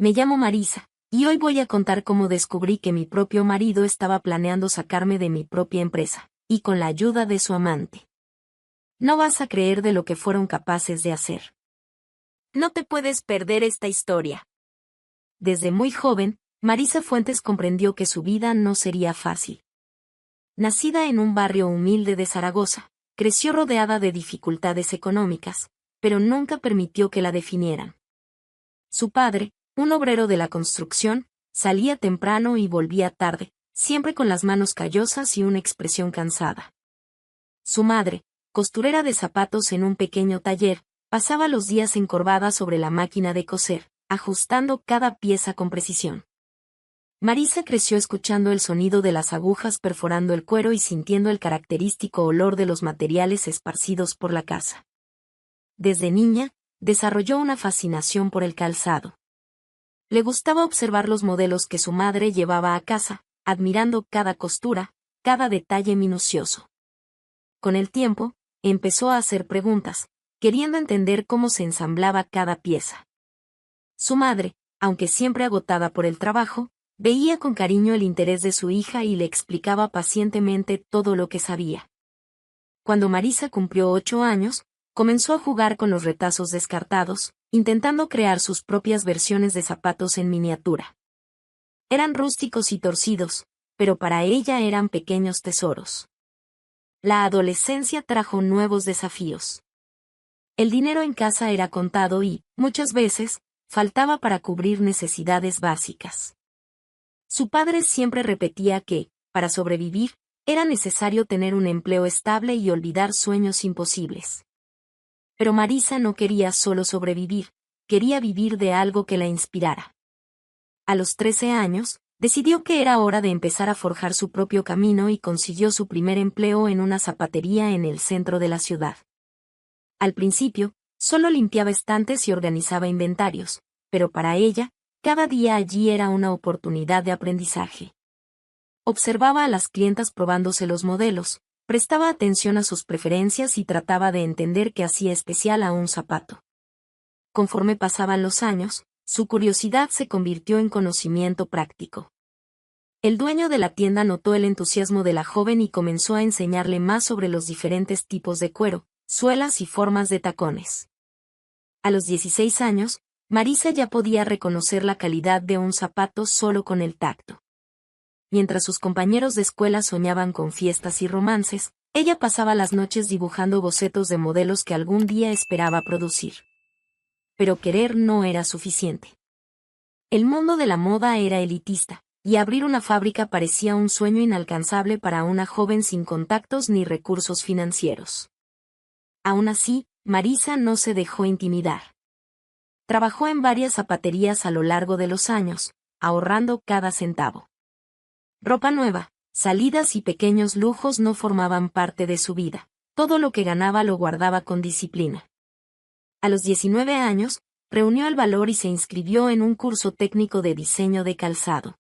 Me llamo Marisa, y hoy voy a contar cómo descubrí que mi propio marido estaba planeando sacarme de mi propia empresa, y con la ayuda de su amante. No vas a creer de lo que fueron capaces de hacer. No te puedes perder esta historia. Desde muy joven, Marisa Fuentes comprendió que su vida no sería fácil. Nacida en un barrio humilde de Zaragoza, creció rodeada de dificultades económicas, pero nunca permitió que la definieran. Su padre, un obrero de la construcción, salía temprano y volvía tarde, siempre con las manos callosas y una expresión cansada. Su madre, costurera de zapatos en un pequeño taller, pasaba los días encorvada sobre la máquina de coser, ajustando cada pieza con precisión. Marisa creció escuchando el sonido de las agujas perforando el cuero y sintiendo el característico olor de los materiales esparcidos por la casa. Desde niña, desarrolló una fascinación por el calzado. Le gustaba observar los modelos que su madre llevaba a casa, admirando cada costura, cada detalle minucioso. Con el tiempo, empezó a hacer preguntas, queriendo entender cómo se ensamblaba cada pieza. Su madre, aunque siempre agotada por el trabajo, veía con cariño el interés de su hija y le explicaba pacientemente todo lo que sabía. Cuando Marisa cumplió 8 años, comenzó a jugar con los retazos descartados, intentando crear sus propias versiones de zapatos en miniatura. Eran rústicos y torcidos, pero para ella eran pequeños tesoros. La adolescencia trajo nuevos desafíos. El dinero en casa era contado y, muchas veces, faltaba para cubrir necesidades básicas. Su padre siempre repetía que, para sobrevivir, era necesario tener un empleo estable y olvidar sueños imposibles. Pero Marisa no quería solo sobrevivir, quería vivir de algo que la inspirara. A los 13 años, decidió que era hora de empezar a forjar su propio camino y consiguió su primer empleo en una zapatería en el centro de la ciudad. Al principio, solo limpiaba estantes y organizaba inventarios, pero para ella, cada día allí era una oportunidad de aprendizaje. Observaba a las clientas probándose los modelos, prestaba atención a sus preferencias y trataba de entender qué hacía especial a un zapato. Conforme pasaban los años, su curiosidad se convirtió en conocimiento práctico. El dueño de la tienda notó el entusiasmo de la joven y comenzó a enseñarle más sobre los diferentes tipos de cuero, suelas y formas de tacones. A los 16 años, Marisa ya podía reconocer la calidad de un zapato solo con el tacto. Mientras sus compañeros de escuela soñaban con fiestas y romances, ella pasaba las noches dibujando bocetos de modelos que algún día esperaba producir. Pero querer no era suficiente. El mundo de la moda era elitista, y abrir una fábrica parecía un sueño inalcanzable para una joven sin contactos ni recursos financieros. Aún así, Marisa no se dejó intimidar. Trabajó en varias zapaterías a lo largo de los años, ahorrando cada centavo. Ropa nueva, salidas y pequeños lujos no formaban parte de su vida. Todo lo que ganaba lo guardaba con disciplina. A los 19 años, reunió el valor y se inscribió en un curso técnico de diseño de calzado.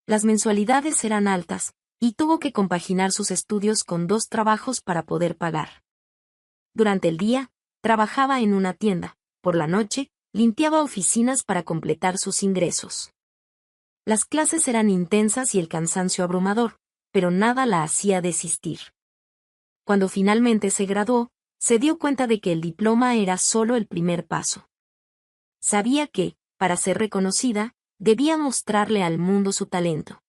Las mensualidades eran altas, y tuvo que compaginar sus estudios con 2 trabajos para poder pagar. Durante el día, trabajaba en una tienda, por la noche, limpiaba oficinas para completar sus ingresos. Las clases eran intensas y el cansancio abrumador, pero nada la hacía desistir. Cuando finalmente se graduó, se dio cuenta de que el diploma era solo el primer paso. Sabía que, para ser reconocida, debía mostrarle al mundo su talento.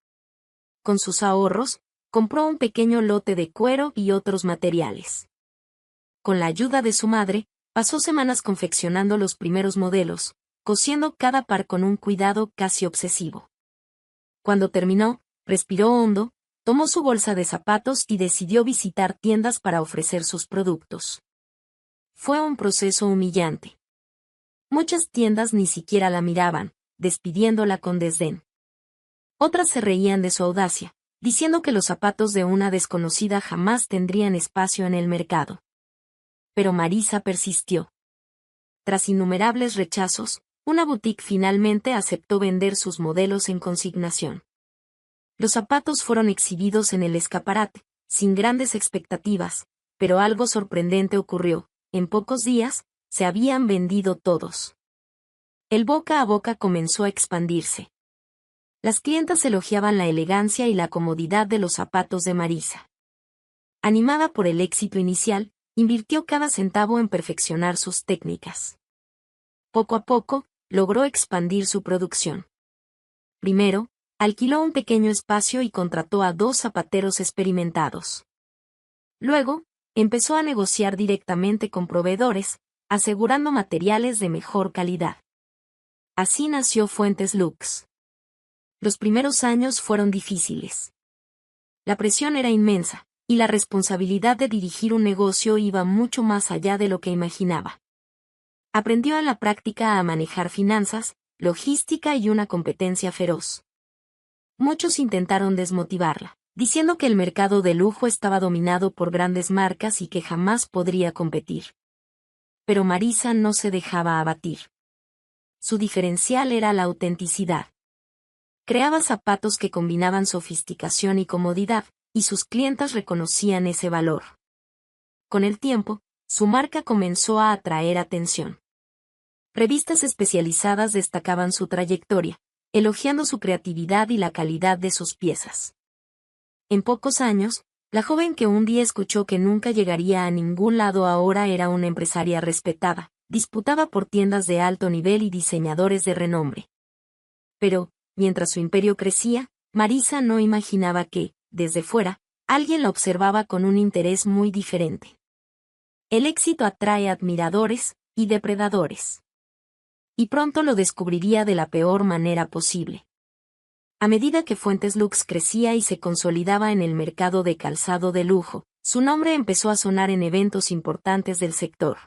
Con sus ahorros, compró un pequeño lote de cuero y otros materiales. Con la ayuda de su madre, pasó semanas confeccionando los primeros modelos, cosiendo cada par con un cuidado casi obsesivo. Cuando terminó, respiró hondo, tomó su bolsa de zapatos y decidió visitar tiendas para ofrecer sus productos. Fue un proceso humillante. Muchas tiendas ni siquiera la miraban, despidiéndola con desdén. Otras se reían de su audacia, diciendo que los zapatos de una desconocida jamás tendrían espacio en el mercado. Pero Marisa persistió. Tras innumerables rechazos, una boutique finalmente aceptó vender sus modelos en consignación. Los zapatos fueron exhibidos en el escaparate, sin grandes expectativas, pero algo sorprendente ocurrió: en pocos días, se habían vendido todos. El boca a boca comenzó a expandirse. Las clientas elogiaban la elegancia y la comodidad de los zapatos de Marisa. Animada por el éxito inicial, invirtió cada centavo en perfeccionar sus técnicas. Poco a poco, logró expandir su producción. Primero, alquiló un pequeño espacio y contrató a 2 zapateros experimentados. Luego, empezó a negociar directamente con proveedores, asegurando materiales de mejor calidad. Así nació Fuentes Lux. Los primeros años fueron difíciles. La presión era inmensa, y la responsabilidad de dirigir un negocio iba mucho más allá de lo que imaginaba. Aprendió en la práctica a manejar finanzas, logística y una competencia feroz. Muchos intentaron desmotivarla, diciendo que el mercado de lujo estaba dominado por grandes marcas y que jamás podría competir. Pero Marisa no se dejaba abatir. Su diferencial era la autenticidad. Creaba zapatos que combinaban sofisticación y comodidad, y sus clientas reconocían ese valor. Con el tiempo, su marca comenzó a atraer atención. Revistas especializadas destacaban su trayectoria, elogiando su creatividad y la calidad de sus piezas. En pocos años, la joven que un día escuchó que nunca llegaría a ningún lado ahora era una empresaria respetada, disputada por tiendas de alto nivel y diseñadores de renombre. Pero, mientras su imperio crecía, Marisa no imaginaba que, desde fuera, alguien la observaba con un interés muy diferente. El éxito atrae admiradores y depredadores. Y pronto lo descubriría de la peor manera posible. A medida que Fuentes Lux crecía y se consolidaba en el mercado de calzado de lujo, su nombre empezó a sonar en eventos importantes del sector.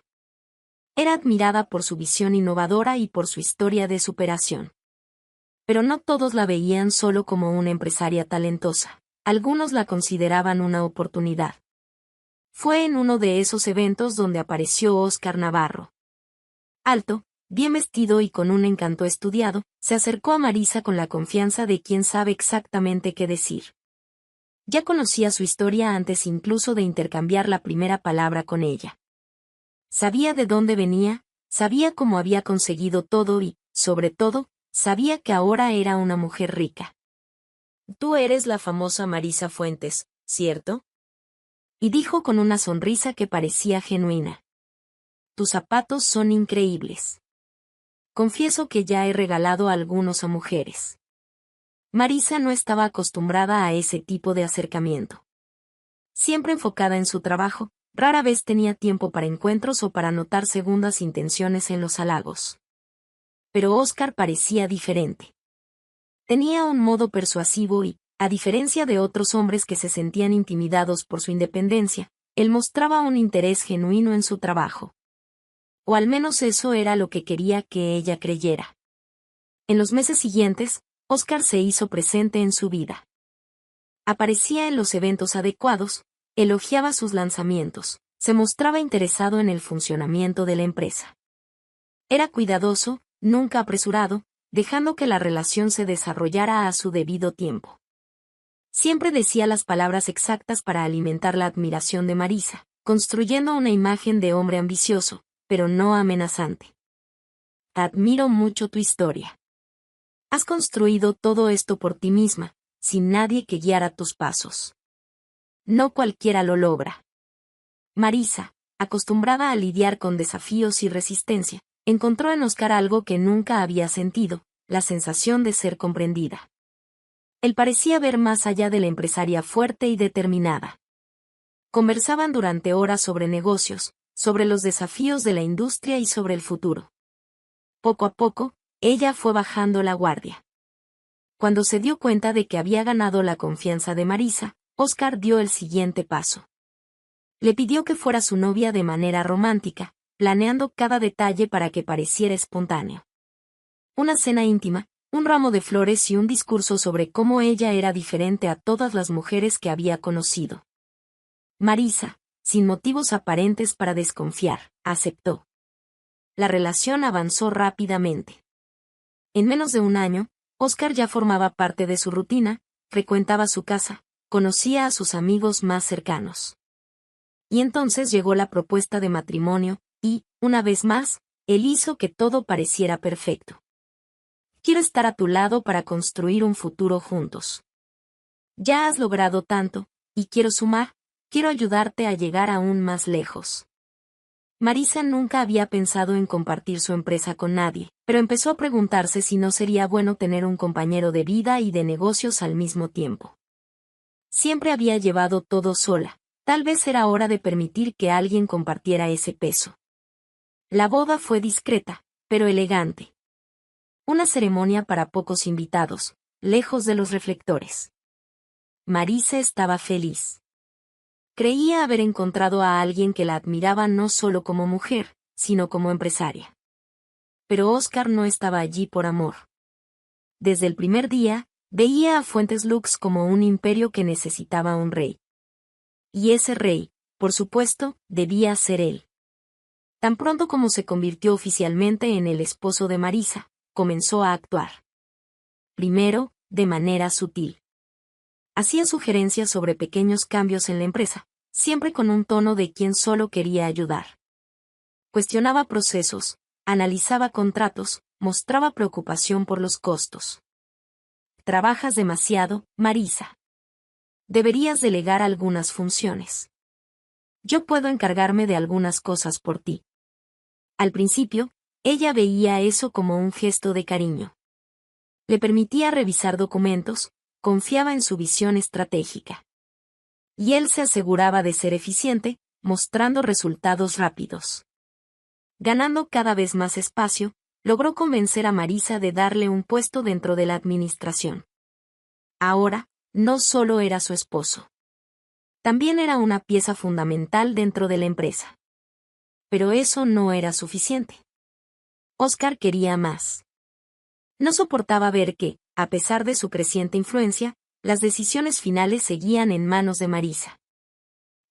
Era admirada por su visión innovadora y por su historia de superación. Pero no todos la veían solo como una empresaria talentosa. Algunos la consideraban una oportunidad. Fue en uno de esos eventos donde apareció Óscar Navarro. Alto, bien vestido y con un encanto estudiado, se acercó a Marisa con la confianza de quien sabe exactamente qué decir. Ya conocía su historia antes incluso de intercambiar la primera palabra con ella. Sabía de dónde venía, sabía cómo había conseguido todo y, sobre todo, sabía que ahora era una mujer rica. «Tú eres la famosa Marisa Fuentes, ¿cierto?», y dijo con una sonrisa que parecía genuina. «Tus zapatos son increíbles. Confieso que ya he regalado algunos a mujeres». Marisa no estaba acostumbrada a ese tipo de acercamiento. Siempre enfocada en su trabajo, rara vez tenía tiempo para encuentros o para notar segundas intenciones en los halagos. Pero Óscar parecía diferente. Tenía un modo persuasivo y, a diferencia de otros hombres que se sentían intimidados por su independencia, él mostraba un interés genuino en su trabajo. O al menos eso era lo que quería que ella creyera. En los meses siguientes, Óscar se hizo presente en su vida. Aparecía en los eventos adecuados, elogiaba sus lanzamientos, se mostraba interesado en el funcionamiento de la empresa. Era cuidadoso, nunca apresurado, dejando que la relación se desarrollara a su debido tiempo. Siempre decía las palabras exactas para alimentar la admiración de Marisa, construyendo una imagen de hombre ambicioso, pero no amenazante. Admiro mucho tu historia. Has construido todo esto por ti misma, sin nadie que guiara tus pasos. No cualquiera lo logra. Marisa, acostumbrada a lidiar con desafíos y resistencia, encontró en Óscar algo que nunca había sentido, la sensación de ser comprendida. Él parecía ver más allá de la empresaria fuerte y determinada. Conversaban durante horas sobre negocios, sobre los desafíos de la industria y sobre el futuro. Poco a poco, ella fue bajando la guardia. Cuando se dio cuenta de que había ganado la confianza de Marisa, Óscar dio el siguiente paso. Le pidió que fuera su novia de manera romántica, planeando cada detalle para que pareciera espontáneo. Una cena íntima, un ramo de flores y un discurso sobre cómo ella era diferente a todas las mujeres que había conocido. Marisa, sin motivos aparentes para desconfiar, aceptó. La relación avanzó rápidamente. En menos de un año, Óscar ya formaba parte de su rutina, frecuentaba su casa, conocía a sus amigos más cercanos. Y entonces llegó la propuesta de matrimonio, y, una vez más, él hizo que todo pareciera perfecto. Quiero estar a tu lado para construir un futuro juntos. Ya has logrado tanto, y quiero sumar, quiero ayudarte a llegar aún más lejos. Marisa nunca había pensado en compartir su empresa con nadie, pero empezó a preguntarse si no sería bueno tener un compañero de vida y de negocios al mismo tiempo. Siempre había llevado todo sola, tal vez era hora de permitir que alguien compartiera ese peso. La boda fue discreta, pero elegante. Una ceremonia para pocos invitados, lejos de los reflectores. Marisa estaba feliz. Creía haber encontrado a alguien que la admiraba no solo como mujer, sino como empresaria. Pero Oscar no estaba allí por amor. Desde el primer día, veía a Fuentes Lux como un imperio que necesitaba un rey. Y ese rey, por supuesto, debía ser él. Tan pronto como se convirtió oficialmente en el esposo de Marisa, comenzó a actuar. Primero, de manera sutil. Hacía sugerencias sobre pequeños cambios en la empresa, siempre con un tono de quien solo quería ayudar. Cuestionaba procesos, analizaba contratos, mostraba preocupación por los costos. Trabajas demasiado, Marisa. Deberías delegar algunas funciones. Yo puedo encargarme de algunas cosas por ti. Al principio, ella veía eso como un gesto de cariño. Le permitía revisar documentos, confiaba en su visión estratégica. Y él se aseguraba de ser eficiente, mostrando resultados rápidos. Ganando cada vez más espacio, logró convencer a Marisa de darle un puesto dentro de la administración. Ahora, no solo era su esposo. También era una pieza fundamental dentro de la empresa. Pero eso no era suficiente. Oscar quería más. No soportaba ver que, a pesar de su creciente influencia, las decisiones finales seguían en manos de Marisa.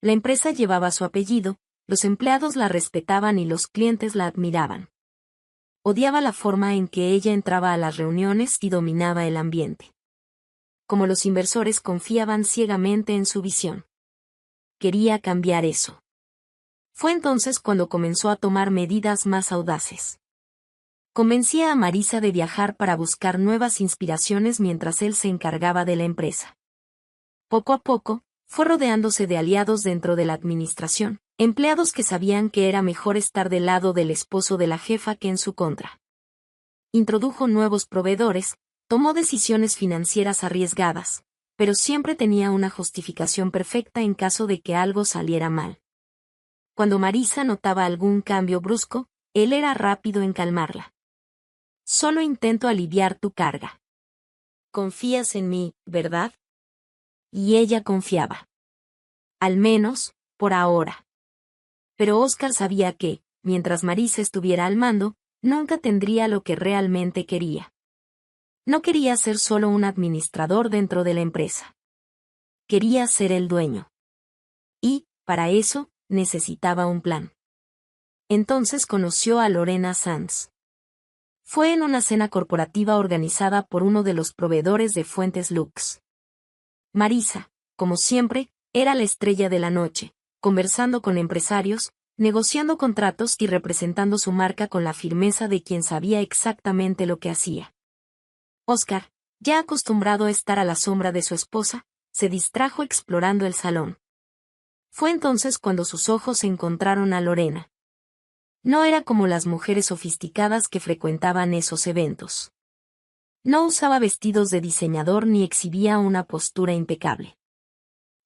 La empresa llevaba su apellido, los empleados la respetaban y los clientes la admiraban. Odiaba la forma en que ella entraba a las reuniones y dominaba el ambiente. Como los inversores confiaban ciegamente en su visión. Quería cambiar eso. Fue entonces cuando comenzó a tomar medidas más audaces. Convencía a Marisa de viajar para buscar nuevas inspiraciones mientras él se encargaba de la empresa. Poco a poco, fue rodeándose de aliados dentro de la administración, empleados que sabían que era mejor estar del lado del esposo de la jefa que en su contra. Introdujo nuevos proveedores, tomó decisiones financieras arriesgadas, pero siempre tenía una justificación perfecta en caso de que algo saliera mal. Cuando Marisa notaba algún cambio brusco, él era rápido en calmarla. Solo intento aliviar tu carga. Confías en mí, ¿verdad? Y ella confiaba. Al menos, por ahora. Pero Oscar sabía que, mientras Marisa estuviera al mando, nunca tendría lo que realmente quería. No quería ser solo un administrador dentro de la empresa. Quería ser el dueño. Y, para eso, necesitaba un plan. Entonces conoció a Lorena Sanz. Fue en una cena corporativa organizada por uno de los proveedores de Fuentes Lux. Marisa, como siempre, era la estrella de la noche, conversando con empresarios, negociando contratos y representando su marca con la firmeza de quien sabía exactamente lo que hacía. Oscar, ya acostumbrado a estar a la sombra de su esposa, se distrajo explorando el salón. Fue entonces cuando sus ojos encontraron a Lorena. No era como las mujeres sofisticadas que frecuentaban esos eventos. No usaba vestidos de diseñador ni exhibía una postura impecable.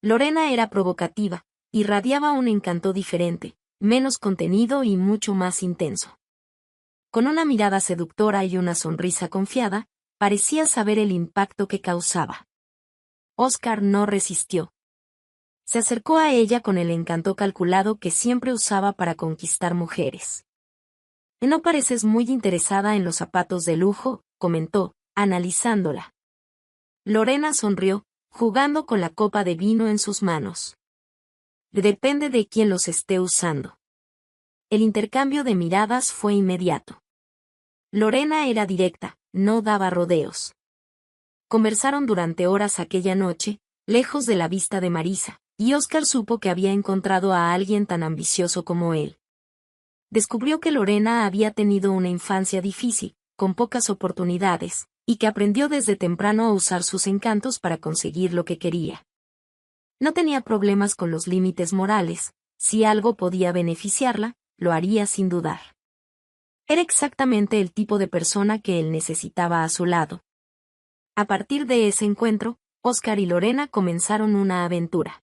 Lorena era provocativa, irradiaba un encanto diferente, menos contenido y mucho más intenso. Con una mirada seductora y una sonrisa confiada, parecía saber el impacto que causaba. Oscar no resistió. Se acercó a ella con el encanto calculado que siempre usaba para conquistar mujeres. No pareces muy interesada en los zapatos de lujo, comentó, analizándola. Lorena sonrió, jugando con la copa de vino en sus manos. Depende de quién los esté usando. El intercambio de miradas fue inmediato. Lorena era directa, no daba rodeos. Conversaron durante horas aquella noche, lejos de la vista de Marisa, y Oscar supo que había encontrado a alguien tan ambicioso como él. Descubrió que Lorena había tenido una infancia difícil, con pocas oportunidades, y que aprendió desde temprano a usar sus encantos para conseguir lo que quería. No tenía problemas con los límites morales, si algo podía beneficiarla, lo haría sin dudar. Era exactamente el tipo de persona que él necesitaba a su lado. A partir de ese encuentro, Oscar y Lorena comenzaron una aventura.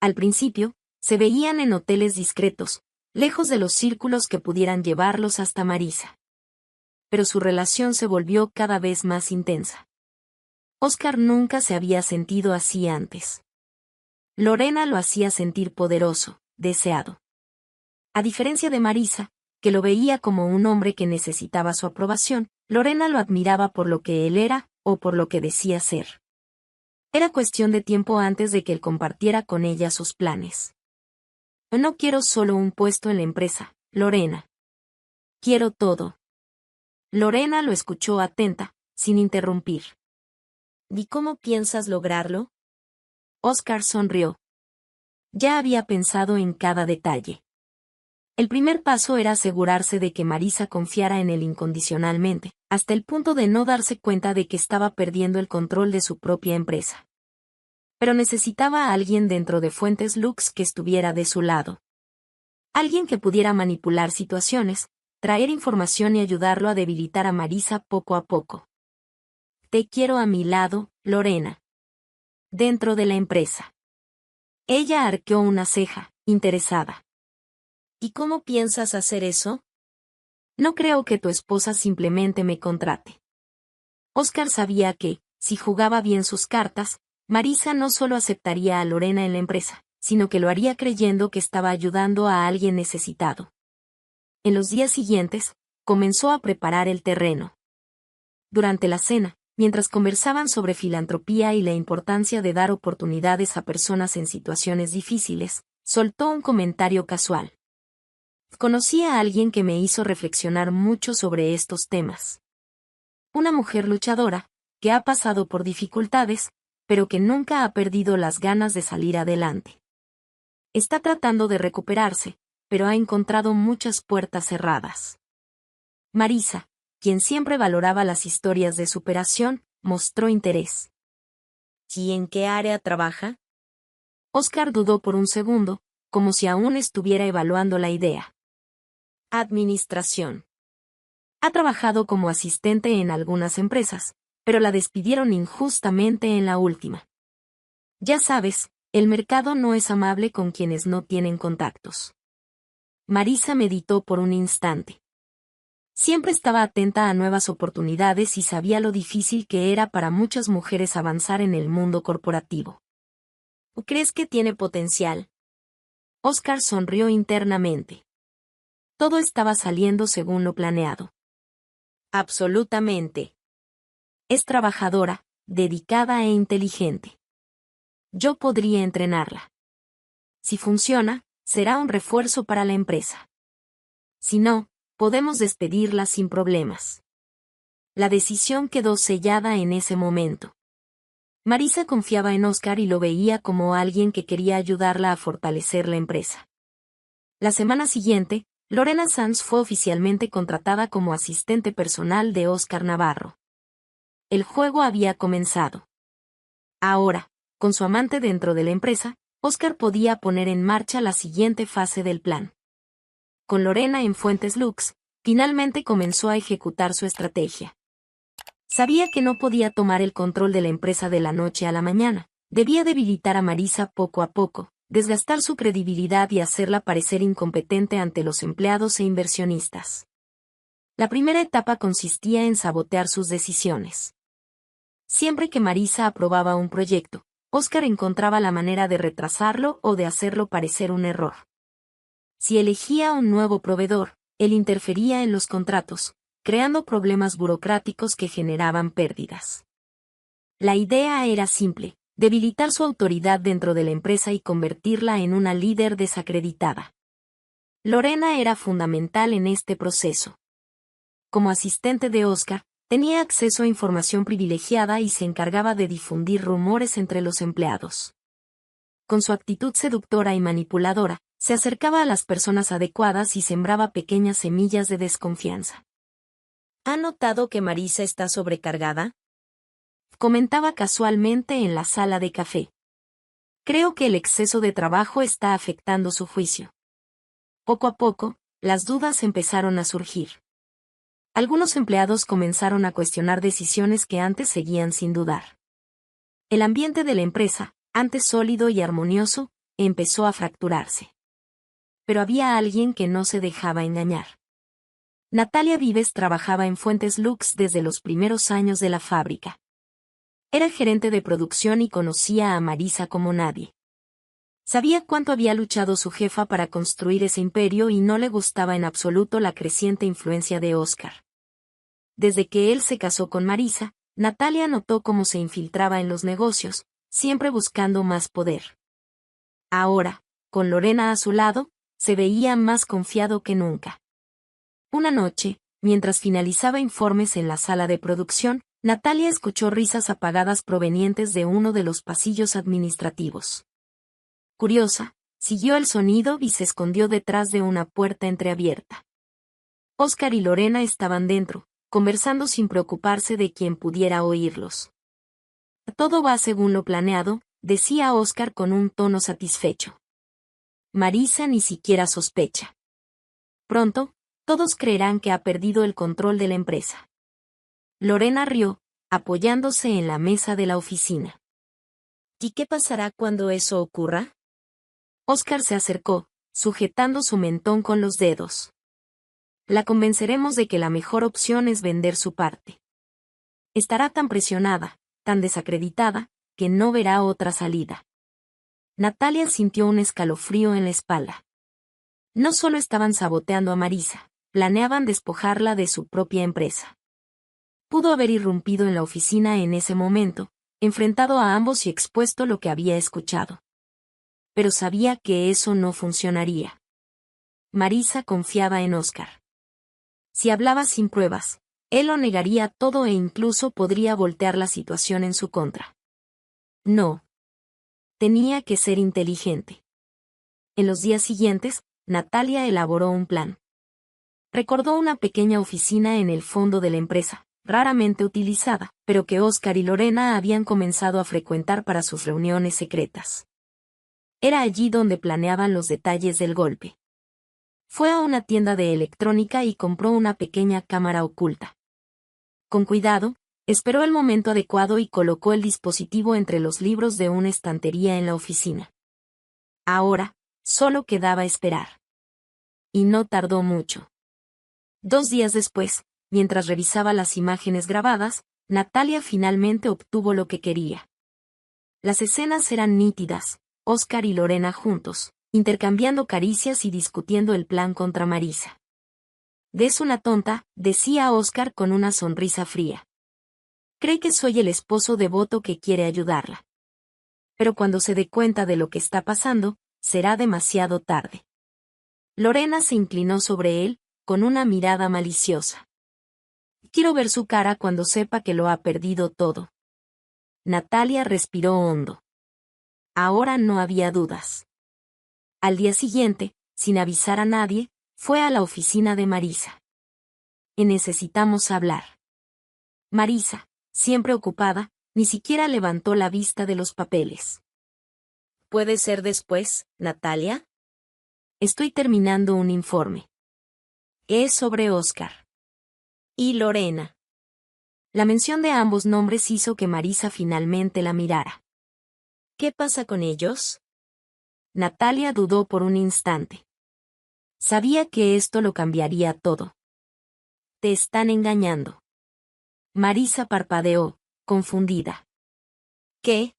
Al principio, se veían en hoteles discretos, lejos de los círculos que pudieran llevarlos hasta Marisa. Pero su relación se volvió cada vez más intensa. Oscar nunca se había sentido así antes. Lorena lo hacía sentir poderoso, deseado. A diferencia de Marisa, que lo veía como un hombre que necesitaba su aprobación, Lorena lo admiraba por lo que él era, o por lo que decía ser. Era cuestión de tiempo antes de que él compartiera con ella sus planes. No quiero solo un puesto en la empresa, Lorena. Quiero todo. Lorena lo escuchó atenta, sin interrumpir. ¿Y cómo piensas lograrlo? Oscar sonrió. Ya había pensado en cada detalle. El primer paso era asegurarse de que Marisa confiara en él incondicionalmente, hasta el punto de no darse cuenta de que estaba perdiendo el control de su propia empresa. Pero necesitaba a alguien dentro de Fuentes Lux que estuviera de su lado. Alguien que pudiera manipular situaciones, traer información y ayudarlo a debilitar a Marisa poco a poco. Te quiero a mi lado, Lorena. Dentro de la empresa. Ella arqueó una ceja, interesada. ¿Y cómo piensas hacer eso? No creo que tu esposa simplemente me contrate. Oscar sabía que, si jugaba bien sus cartas, Marisa no solo aceptaría a Lorena en la empresa, sino que lo haría creyendo que estaba ayudando a alguien necesitado. En los días siguientes, comenzó a preparar el terreno. Durante la cena, mientras conversaban sobre filantropía y la importancia de dar oportunidades a personas en situaciones difíciles, soltó un comentario casual. Conocí a alguien que me hizo reflexionar mucho sobre estos temas. Una mujer luchadora, que ha pasado por dificultades, pero que nunca ha perdido las ganas de salir adelante. Está tratando de recuperarse, pero ha encontrado muchas puertas cerradas. Marisa, quien siempre valoraba las historias de superación, mostró interés. ¿Y en qué área trabaja? Oscar dudó por un segundo, como si aún estuviera evaluando la idea. Administración. Ha trabajado como asistente en algunas empresas, pero la despidieron injustamente en la última. Ya sabes, el mercado no es amable con quienes no tienen contactos. Marisa meditó por un instante. Siempre estaba atenta a nuevas oportunidades y sabía lo difícil que era para muchas mujeres avanzar en el mundo corporativo. ¿Crees que tiene potencial? Oscar sonrió internamente. Todo estaba saliendo según lo planeado. Absolutamente. Es trabajadora, dedicada e inteligente. Yo podría entrenarla. Si funciona, será un refuerzo para la empresa. Si no, podemos despedirla sin problemas. La decisión quedó sellada en ese momento. Marisa confiaba en Oscar y lo veía como alguien que quería ayudarla a fortalecer la empresa. La semana siguiente, Lorena Sanz fue oficialmente contratada como asistente personal de Oscar Navarro. El juego había comenzado. Ahora, con su amante dentro de la empresa, Oscar podía poner en marcha la siguiente fase del plan. Con Lorena en Fuentes Lux, finalmente comenzó a ejecutar su estrategia. Sabía que no podía tomar el control de la empresa de la noche a la mañana. Debía debilitar a Marisa poco a poco, desgastar su credibilidad y hacerla parecer incompetente ante los empleados e inversionistas. La primera etapa consistía en sabotear sus decisiones. Siempre que Marisa aprobaba un proyecto, Oscar encontraba la manera de retrasarlo o de hacerlo parecer un error. Si elegía un nuevo proveedor, él interfería en los contratos, creando problemas burocráticos que generaban pérdidas. La idea era simple: debilitar su autoridad dentro de la empresa y convertirla en una líder desacreditada. Lorena era fundamental en este proceso. Como asistente de Oscar, tenía acceso a información privilegiada y se encargaba de difundir rumores entre los empleados. Con su actitud seductora y manipuladora, se acercaba a las personas adecuadas y sembraba pequeñas semillas de desconfianza. ¿Ha notado que Marisa está sobrecargada? Comentaba casualmente en la sala de café. Creo que el exceso de trabajo está afectando su juicio. Poco a poco, las dudas empezaron a surgir. Algunos empleados comenzaron a cuestionar decisiones que antes seguían sin dudar. El ambiente de la empresa, antes sólido y armonioso, empezó a fracturarse. Pero había alguien que no se dejaba engañar. Natalia Vives trabajaba en Fuentes Lux desde los primeros años de la fábrica. Era gerente de producción y conocía a Marisa como nadie. Sabía cuánto había luchado su jefa para construir ese imperio y no le gustaba en absoluto la creciente influencia de Óscar. Desde que él se casó con Marisa, Natalia notó cómo se infiltraba en los negocios, siempre buscando más poder. Ahora, con Lorena a su lado, se veía más confiado que nunca. Una noche, mientras finalizaba informes en la sala de producción, Natalia escuchó risas apagadas provenientes de uno de los pasillos administrativos. Curiosa, siguió el sonido y se escondió detrás de una puerta entreabierta. Óscar y Lorena estaban dentro, conversando sin preocuparse de quien pudiera oírlos. Todo va según lo planeado, decía Óscar con un tono satisfecho. Marisa ni siquiera sospecha. Pronto, todos creerán que ha perdido el control de la empresa. Lorena rió, apoyándose en la mesa de la oficina. ¿Y qué pasará cuando eso ocurra? Óscar se acercó, sujetando su mentón con los dedos. La convenceremos de que la mejor opción es vender su parte. Estará tan presionada, tan desacreditada, que no verá otra salida. Natalia sintió un escalofrío en la espalda. No solo estaban saboteando a Marisa, planeaban despojarla de su propia empresa. Pudo haber irrumpido en la oficina en ese momento, enfrentado a ambos y expuesto lo que había escuchado. Pero sabía que eso no funcionaría. Marisa confiaba en Óscar. Si hablaba sin pruebas, él lo negaría todo e incluso podría voltear la situación en su contra. No. Tenía que ser inteligente. En los días siguientes, Natalia elaboró un plan. Recordó una pequeña oficina en el fondo de la empresa, raramente utilizada, pero que Óscar y Lorena habían comenzado a frecuentar para sus reuniones secretas. Era allí donde planeaban los detalles del golpe. Fue a una tienda de electrónica y compró una pequeña cámara oculta. Con cuidado, esperó el momento adecuado y colocó el dispositivo entre los libros de una estantería en la oficina. Ahora, solo quedaba esperar. Y no tardó mucho. 2 días después, mientras revisaba las imágenes grabadas, Natalia finalmente obtuvo lo que quería. Las escenas eran nítidas, Óscar y Lorena juntos, intercambiando caricias y discutiendo el plan contra Marisa. «Es una tonta», decía Óscar con una sonrisa fría. «Cree que soy el esposo devoto que quiere ayudarla. Pero cuando se dé cuenta de lo que está pasando, será demasiado tarde». Lorena se inclinó sobre él, con una mirada maliciosa. «Quiero ver su cara cuando sepa que lo ha perdido todo». Natalia respiró hondo. Ahora no había dudas. Al día siguiente, sin avisar a nadie, fue a la oficina de Marisa. «Necesitamos hablar». Marisa, siempre ocupada, ni siquiera levantó la vista de los papeles. «¿Puede ser después, Natalia?» «Estoy terminando un informe. Es sobre Óscar y Lorena». La mención de ambos nombres hizo que Marisa finalmente la mirara. «¿Qué pasa con ellos?» Natalia dudó por un instante. Sabía que esto lo cambiaría todo. «Te están engañando». Marisa parpadeó, confundida. «¿Qué?»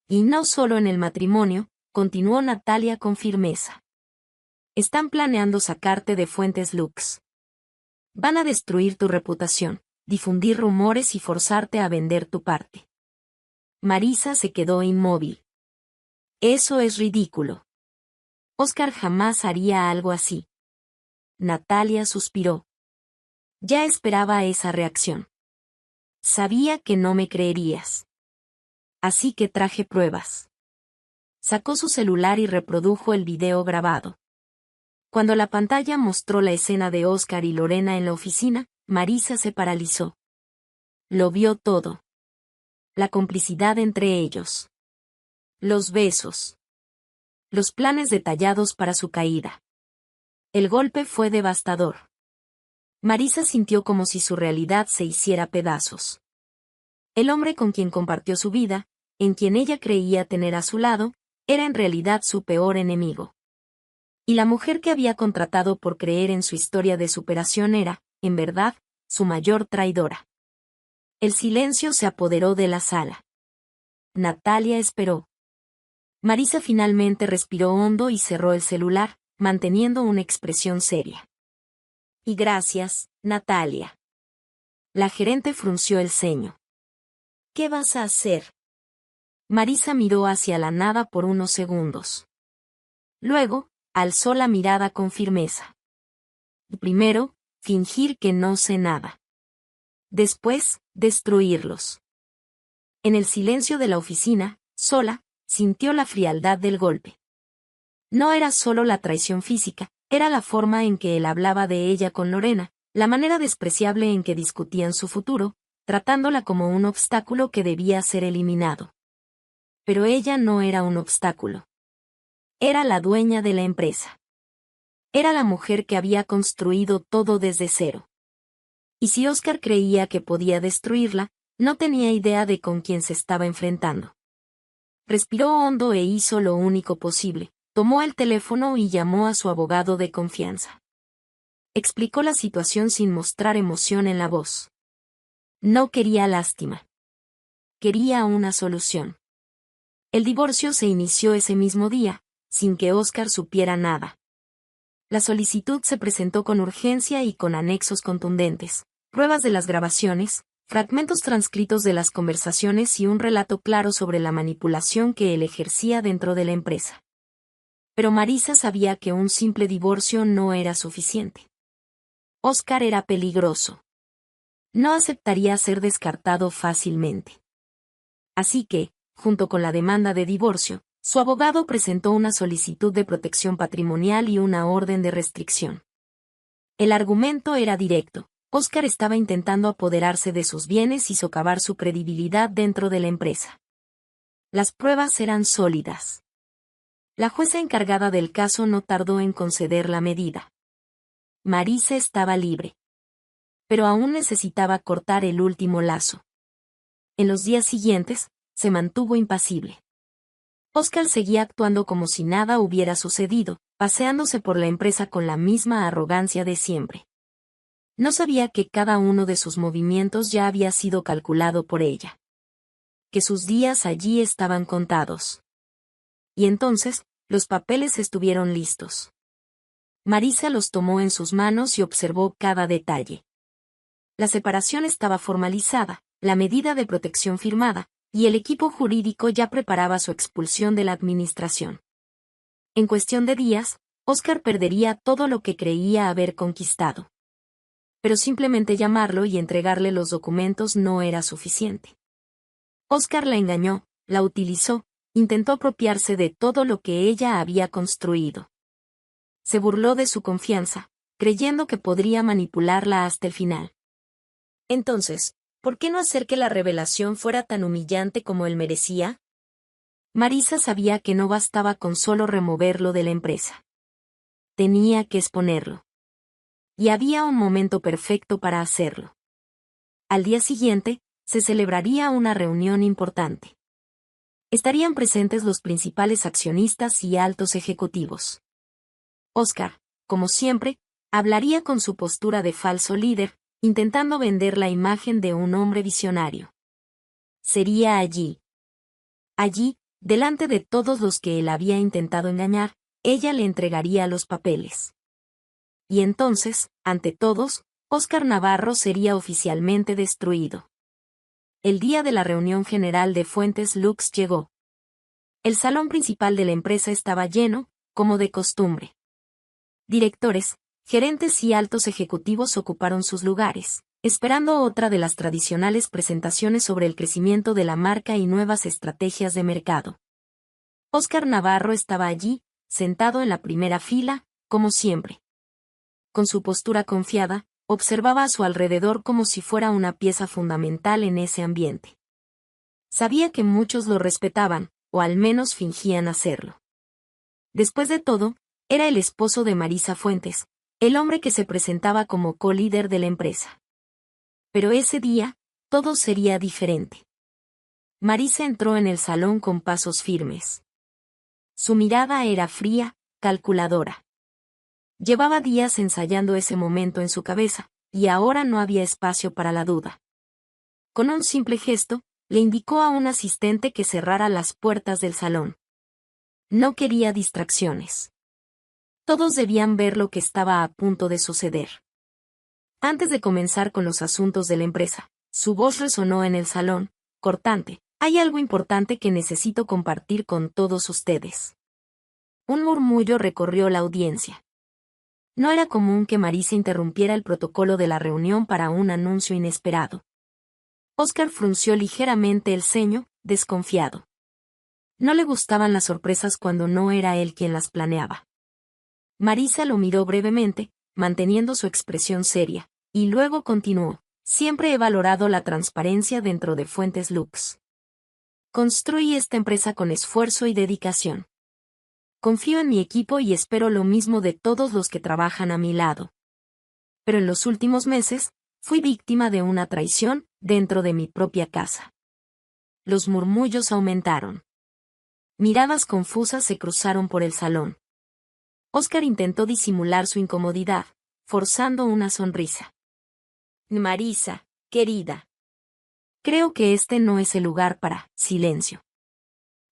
«Y no solo en el matrimonio», continuó Natalia con firmeza. «Están planeando sacarte de Fuentes Lux. Van a destruir tu reputación, difundir rumores y forzarte a vender tu parte». Marisa se quedó inmóvil. «Eso es ridículo. Óscar jamás haría algo así». Natalia suspiró. Ya esperaba esa reacción. «Sabía que no me creerías. Así que traje pruebas». Sacó su celular y reprodujo el video grabado. Cuando la pantalla mostró la escena de Óscar y Lorena en la oficina, Marisa se paralizó. Lo vio todo. La complicidad entre ellos. Los besos. Los planes detallados para su caída. El golpe fue devastador. Marisa sintió como si su realidad se hiciera pedazos. El hombre con quien compartió su vida, en quien ella creía tener a su lado, era en realidad su peor enemigo. Y la mujer que había contratado por creer en su historia de superación era, en verdad, su mayor traidora. El silencio se apoderó de la sala. Natalia esperó. Marisa finalmente respiró hondo y cerró el celular, manteniendo una expresión seria. Y gracias, Natalia. La gerente frunció el ceño. ¿Qué vas a hacer? Marisa miró hacia la nada por unos segundos. Luego, alzó la mirada con firmeza. Primero, fingir que no sé nada. Después, destruirlos. En el silencio de la oficina, sola, sintió la frialdad del golpe. No era solo la traición física, era la forma en que él hablaba de ella con Lorena, la manera despreciable en que discutían su futuro, tratándola como un obstáculo que debía ser eliminado. Pero ella no era un obstáculo. Era la dueña de la empresa. Era la mujer que había construido todo desde cero. Y si Oscar creía que podía destruirla, no tenía idea de con quién se estaba enfrentando. Respiró hondo e hizo lo único posible. Tomó el teléfono y llamó a su abogado de confianza. Explicó la situación sin mostrar emoción en la voz. No quería lástima. Quería una solución. El divorcio se inició ese mismo día, sin que Oscar supiera nada. La solicitud se presentó con urgencia y con anexos contundentes, pruebas de las grabaciones, fragmentos transcritos de las conversaciones y un relato claro sobre la manipulación que él ejercía dentro de la empresa. Pero Marisa sabía que un simple divorcio no era suficiente. Oscar era peligroso. No aceptaría ser descartado fácilmente. Así que, junto con la demanda de divorcio, su abogado presentó una solicitud de protección patrimonial y una orden de restricción. El argumento era directo. Oscar estaba intentando apoderarse de sus bienes y socavar su credibilidad dentro de la empresa. Las pruebas eran sólidas. La jueza encargada del caso no tardó en conceder la medida. Marisa estaba libre. Pero aún necesitaba cortar el último lazo. En los días siguientes, se mantuvo impasible. Oscar seguía actuando como si nada hubiera sucedido, paseándose por la empresa con la misma arrogancia de siempre. No sabía que cada uno de sus movimientos ya había sido calculado por ella. Que sus días allí estaban contados. Y entonces, los papeles estuvieron listos. Marisa los tomó en sus manos y observó cada detalle. La separación estaba formalizada, la medida de protección firmada, y el equipo jurídico ya preparaba su expulsión de la administración. En cuestión de días, Oscar perdería todo lo que creía haber conquistado. Pero simplemente llamarlo y entregarle los documentos no era suficiente. Oscar la engañó, la utilizó, intentó apropiarse de todo lo que ella había construido. Se burló de su confianza, creyendo que podría manipularla hasta el final. Entonces, ¿por qué no hacer que la revelación fuera tan humillante como él merecía? Marisa sabía que no bastaba con solo removerlo de la empresa. Tenía que exponerlo. Y había un momento perfecto para hacerlo. Al día siguiente, se celebraría una reunión importante. Estarían presentes los principales accionistas y altos ejecutivos. Oscar, como siempre, hablaría con su postura de falso líder, intentando vender la imagen de un hombre visionario. Sería allí. Allí, delante de todos los que él había intentado engañar, ella le entregaría los papeles. Y entonces, ante todos, Oscar Navarro sería oficialmente destruido. El día de la reunión general de Fuentes Lux llegó. El salón principal de la empresa estaba lleno, como de costumbre. Directores, gerentes y altos ejecutivos ocuparon sus lugares, esperando otra de las tradicionales presentaciones sobre el crecimiento de la marca y nuevas estrategias de mercado. Oscar Navarro estaba allí, sentado en la primera fila, como siempre. Con su postura confiada, Observaba a su alrededor como si fuera una pieza fundamental en ese ambiente. Sabía que muchos lo respetaban, o al menos fingían hacerlo. Después de todo, era el esposo de Marisa Fuentes, el hombre que se presentaba como co-líder de la empresa. Pero ese día, todo sería diferente. Marisa entró en el salón con pasos firmes. Su mirada era fría, calculadora. Llevaba días ensayando ese momento en su cabeza, y ahora no había espacio para la duda. Con un simple gesto, le indicó a un asistente que cerrara las puertas del salón. No quería distracciones. Todos debían ver lo que estaba a punto de suceder. Antes de comenzar con los asuntos de la empresa, su voz resonó en el salón, cortante. Hay algo importante que necesito compartir con todos ustedes. Un murmullo recorrió la audiencia. No era común que Marisa interrumpiera el protocolo de la reunión para un anuncio inesperado. Oscar frunció ligeramente el ceño, desconfiado. No le gustaban las sorpresas cuando no era él quien las planeaba. Marisa lo miró brevemente, manteniendo su expresión seria, y luego continuó. Siempre he valorado la transparencia dentro de Fuentes Lux. Construí esta empresa con esfuerzo y dedicación. Confío en mi equipo y espero lo mismo de todos los que trabajan a mi lado. Pero en los últimos meses, fui víctima de una traición dentro de mi propia casa. Los murmullos aumentaron. Miradas confusas se cruzaron por el salón. Oscar intentó disimular su incomodidad, forzando una sonrisa. Marisa, querida. Creo que este no es el lugar para silencio.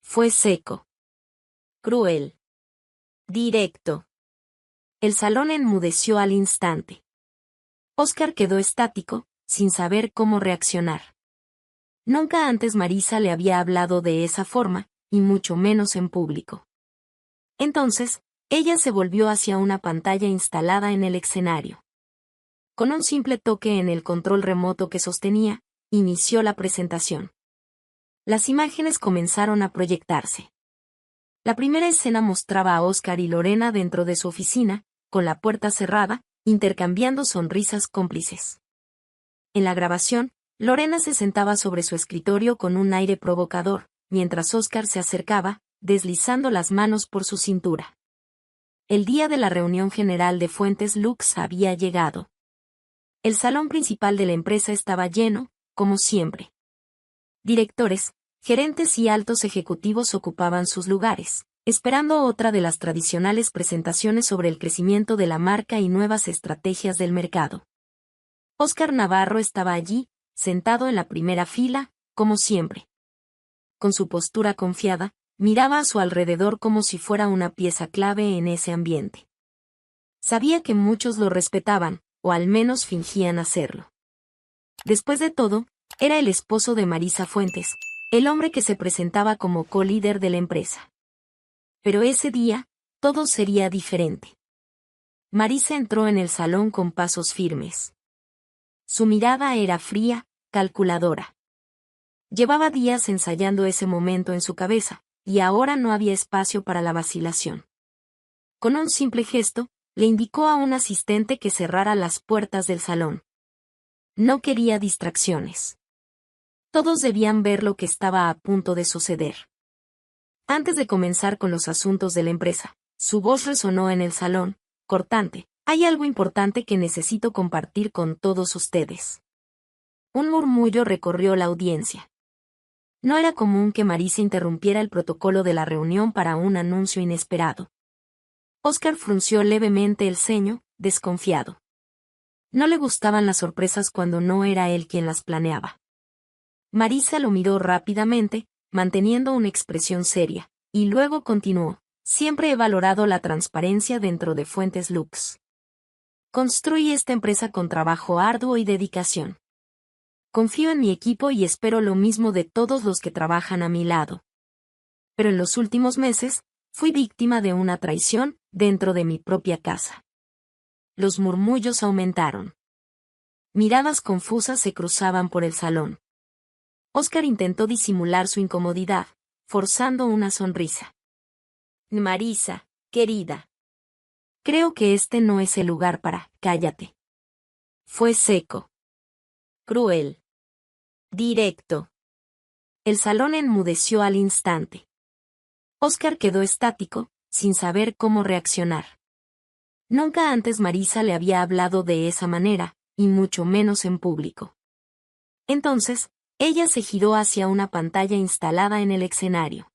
Fue seco. Cruel. Directo. El salón enmudeció al instante. Oscar quedó estático, sin saber cómo reaccionar. Nunca antes Marisa le había hablado de esa forma, y mucho menos en público. Entonces, ella se volvió hacia una pantalla instalada en el escenario. Con un simple toque en el control remoto que sostenía, inició la presentación. Las imágenes comenzaron a proyectarse. La primera escena mostraba a Oscar y Lorena dentro de su oficina, con la puerta cerrada, intercambiando sonrisas cómplices. En la grabación, Lorena se sentaba sobre su escritorio con un aire provocador, mientras Oscar se acercaba, deslizando las manos por su cintura. El día de la reunión general de Fuentes Lux había llegado. El salón principal de la empresa estaba lleno, como siempre. Directores, gerentes y altos ejecutivos ocupaban sus lugares, esperando otra de las tradicionales presentaciones sobre el crecimiento de la marca y nuevas estrategias del mercado. Oscar Navarro estaba allí, sentado en la primera fila, como siempre. Con su postura confiada, miraba a su alrededor como si fuera una pieza clave en ese ambiente. Sabía que muchos lo respetaban, o al menos fingían hacerlo. Después de todo, era el esposo de Marisa Fuentes, el hombre que se presentaba como co-líder de la empresa. Pero ese día, todo sería diferente. Marisa entró en el salón con pasos firmes. Su mirada era fría, calculadora. Llevaba días ensayando ese momento en su cabeza, y ahora no había espacio para la vacilación. Con un simple gesto, le indicó a un asistente que cerrara las puertas del salón. No quería distracciones. Todos debían ver lo que estaba a punto de suceder. Antes de comenzar con los asuntos de la empresa, su voz resonó en el salón, cortante. Hay algo importante que necesito compartir con todos ustedes. Un murmullo recorrió la audiencia. No era común que Marisa interrumpiera el protocolo de la reunión para un anuncio inesperado. Oscar frunció levemente el ceño, desconfiado. No le gustaban las sorpresas cuando no era él quien las planeaba. Marisa lo miró rápidamente, manteniendo una expresión seria, y luego continuó. Siempre he valorado la transparencia dentro de Fuentes Lux. Construí esta empresa con trabajo arduo y dedicación. Confío en mi equipo y espero lo mismo de todos los que trabajan a mi lado. Pero en los últimos meses, fui víctima de una traición dentro de mi propia casa. Los murmullos aumentaron. Miradas confusas se cruzaban por el salón. Oscar intentó disimular su incomodidad, forzando una sonrisa. Marisa, querida. Creo que este no es el lugar para, cállate. Fue seco. Cruel. Directo. El salón enmudeció al instante. Oscar quedó estático, sin saber cómo reaccionar. Nunca antes Marisa le había hablado de esa manera, y mucho menos en público. Entonces, ella se giró hacia una pantalla instalada en el escenario.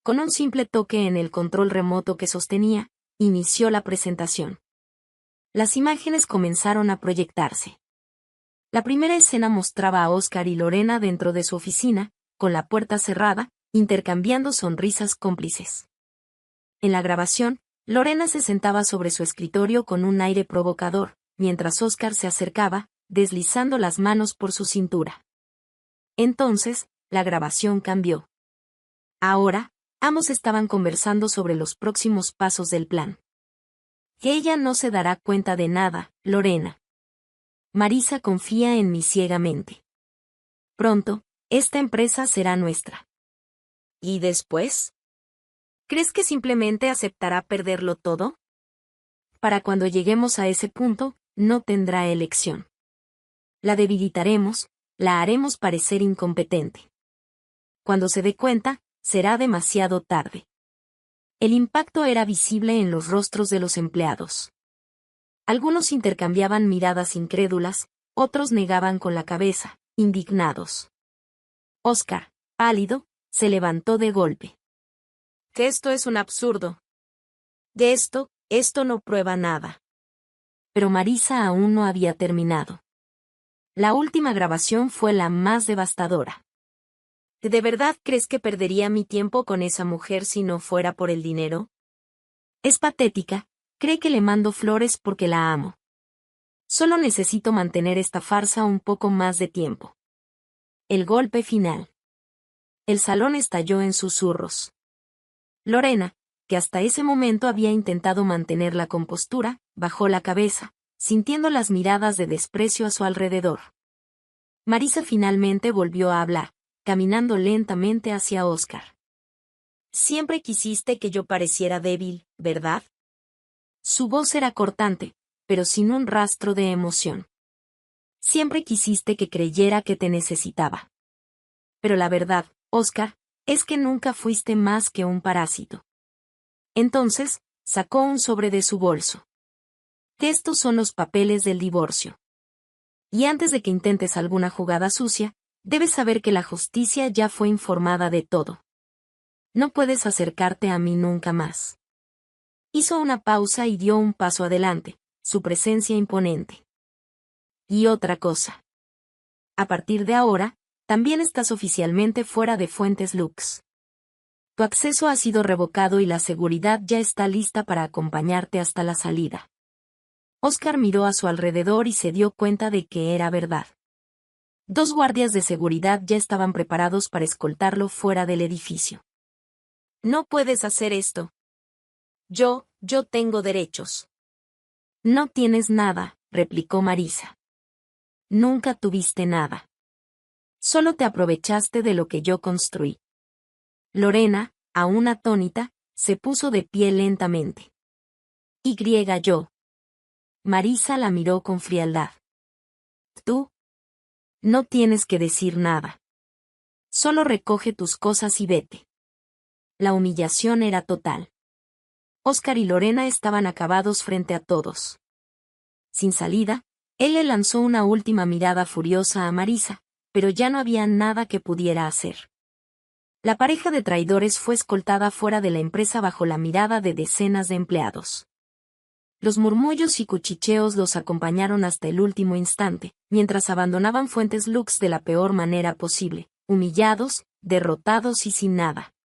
Con un simple toque en el control remoto que sostenía, inició la presentación. Las imágenes comenzaron a proyectarse. La primera escena mostraba a Oscar y Lorena dentro de su oficina, con la puerta cerrada, intercambiando sonrisas cómplices. En la grabación, Lorena se sentaba sobre su escritorio con un aire provocador, mientras Oscar se acercaba, deslizando las manos por su cintura. Entonces, la grabación cambió. Ahora, ambos estaban conversando sobre los próximos pasos del plan. Que ella no se dará cuenta de nada, Lorena. Marisa confía en mí ciegamente. Pronto, esta empresa será nuestra. ¿Y después? ¿Crees que simplemente aceptará perderlo todo? Para cuando lleguemos a ese punto, no tendrá elección. La debilitaremos, la haremos parecer incompetente. Cuando se dé cuenta, será demasiado tarde. El impacto era visible en los rostros de los empleados. Algunos intercambiaban miradas incrédulas, otros negaban con la cabeza, indignados. Oscar, pálido, se levantó de golpe. Que esto es un absurdo. De esto no prueba nada. Pero Marisa aún no había terminado. La última grabación fue la más devastadora. ¿De verdad crees que perdería mi tiempo con esa mujer si no fuera por el dinero? Es patética, cree que le mando flores porque la amo. Solo necesito mantener esta farsa un poco más de tiempo. El golpe final. El salón estalló en susurros. Lorena, que hasta ese momento había intentado mantener la compostura, bajó la cabeza, sintiendo las miradas de desprecio a su alrededor. Marisa finalmente volvió a hablar, caminando lentamente hacia Oscar. Siempre quisiste que yo pareciera débil, ¿verdad? Su voz era cortante, pero sin un rastro de emoción. Siempre quisiste que creyera que te necesitaba. Pero la verdad, Oscar, es que nunca fuiste más que un parásito. Entonces, sacó un sobre de su bolso. Estos son los papeles del divorcio. Y antes de que intentes alguna jugada sucia, debes saber que la justicia ya fue informada de todo. No puedes acercarte a mí nunca más. Hizo una pausa y dio un paso adelante, su presencia imponente. Y otra cosa. A partir de ahora, también estás oficialmente fuera de Fuentes Lux. Tu acceso ha sido revocado y la seguridad ya está lista para acompañarte hasta la salida. Oscar miró a su alrededor y se dio cuenta de que era verdad. 2 guardias de seguridad ya estaban preparados para escoltarlo fuera del edificio. No puedes hacer esto. Yo tengo derechos. No tienes nada, replicó Marisa. Nunca tuviste nada. Solo te aprovechaste de lo que yo construí. Lorena, aún atónita, se puso de pie lentamente. Yo. Marisa la miró con frialdad. Tú. No tienes que decir nada. Solo recoge tus cosas y vete. La humillación era total. Oscar y Lorena estaban acabados frente a todos. Sin salida, él le lanzó una última mirada furiosa a Marisa, pero ya no había nada que pudiera hacer. La pareja de traidores fue escoltada fuera de la empresa bajo la mirada de decenas de empleados. Los murmullos y cuchicheos los acompañaron hasta el último instante, mientras abandonaban Fuentes Lux de la peor manera posible, humillados, derrotados y sin nada.